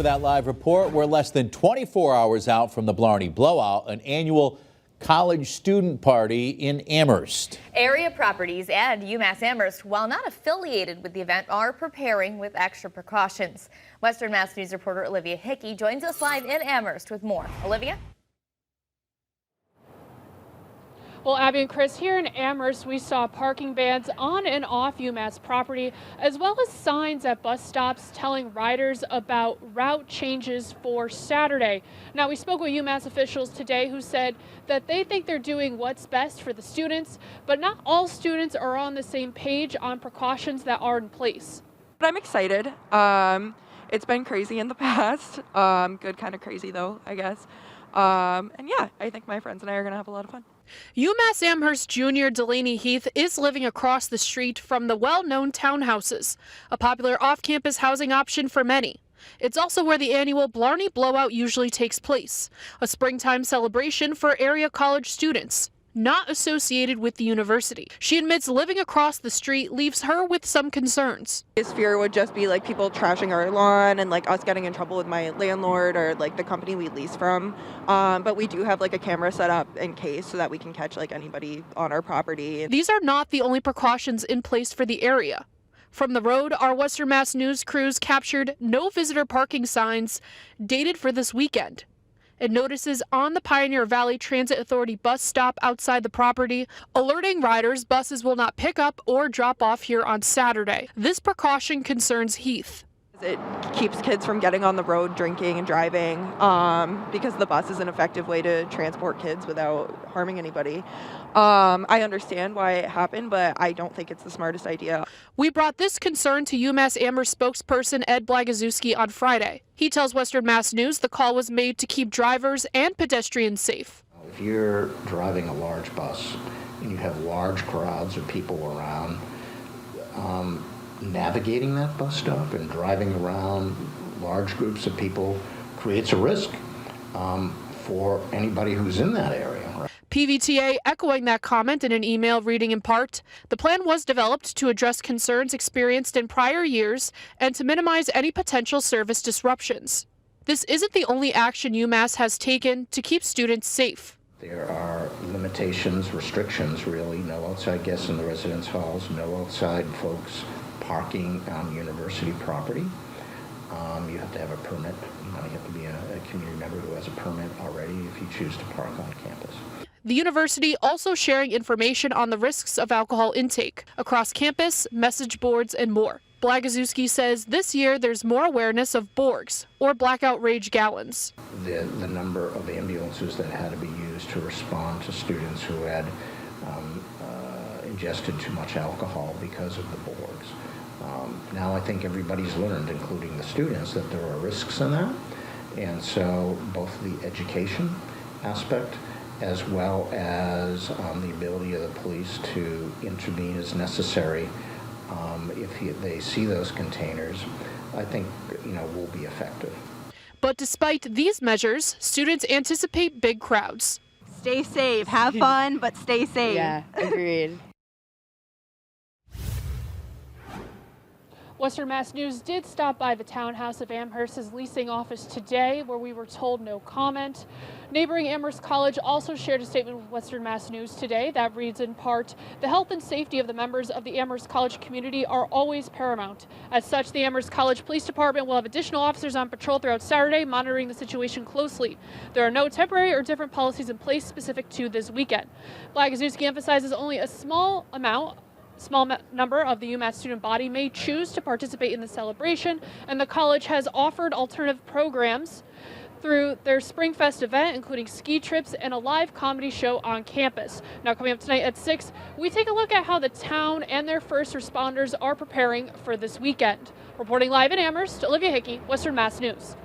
for that live report. We're less than 24 hours out from the Blarney Blowout, an annual college student party in Amherst. Area properties and UMass Amherst, while not affiliated with the event, are preparing with extra precautions. Western Mass News reporter Olivia Hickey joins us live in Amherst with more. Olivia? Well, Abby and Chris, here in Amherst, we saw parking bans on and off UMass property, as well as signs at bus stops telling riders about route changes for Saturday. Now, we spoke with UMass officials today who said that they think they're doing what's best for the students, but not all students are on the same page on precautions that are in place. But I'm excited. It's been crazy in the past. Good kind of crazy, though, I guess. And yeah, I think my friends and I are going to have a lot of fun. UMass Amherst junior Delaney Heath is living across the street from the well-known townhouses, a popular off-campus housing option for many. It's also where the annual Blarney Blowout usually takes place, a springtime celebration for area college students, not associated with the university. She admits living across the street leaves her with some concerns. His fear would just be like people trashing our lawn and like us getting in trouble with my landlord or like the company we lease from. But we do have like a camera set up in case so that we can catch like anybody on our property. These are not the only precautions in place for the area. From the road, our Western Mass News crews captured no visitor parking signs dated for this weekend, and notices on the Pioneer Valley Transit Authority bus stop outside the property, alerting riders buses will not pick up or drop off here on Saturday. This precaution concerns Heath. It keeps kids from getting on the road drinking and driving because the bus is an effective way to transport kids without harming anybody. I understand why it happened, but I don't think it's the smartest idea. We brought this concern to UMass Amherst spokesperson Ed Blagazewski on Friday. He tells Western Mass News the call was made to keep drivers and pedestrians safe. If you're driving a large bus and you have large crowds of people around, navigating that bus stop and driving around large groups of people creates a risk for anybody who's in that area. PVTA echoing that comment in an email reading in part, the plan was developed to address concerns experienced in prior years and to minimize any potential service disruptions. This isn't the only action UMass has taken to keep students safe. There are limitations, restrictions really, no outside guests in the residence halls, no outside folks parking on university property. You have to have a permit. You have to be a community member who has a permit already if you choose to park on campus. The university also sharing information on the risks of alcohol intake across campus, message boards, and more. Blagazewski says this year there's more awareness of Borgs, or blackout rage gallons. The number of ambulances that had to be used to respond to students who had ingested too much alcohol because of the Borgs. Now I think everybody's learned, including the students, that there are risks in that. And so both the education aspect as well as the ability of the police to intervene as necessary if they see those containers, I think will be effective. But despite these measures, students anticipate big crowds. Stay safe, have fun, but stay safe. Yeah, agreed. Western Mass News did stop by the townhouse of Amherst's leasing office today, where we were told no comment. Neighboring Amherst College also shared a statement with Western Mass News today that reads in part, "The health and safety of the members of the Amherst College community are always paramount. As such, the Amherst College Police Department will have additional officers on patrol throughout Saturday, monitoring the situation closely. There are no temporary or different policies in place specific to this weekend." Blagazewski emphasizes only a small number of the UMass student body may choose to participate in the celebration, and the college has offered alternative programs through their Springfest event, including ski trips and a live comedy show on campus. Now, coming up tonight at 6, we take a look at how the town and their first responders are preparing for this weekend. Reporting live in Amherst, Olivia Hickey, Western Mass News.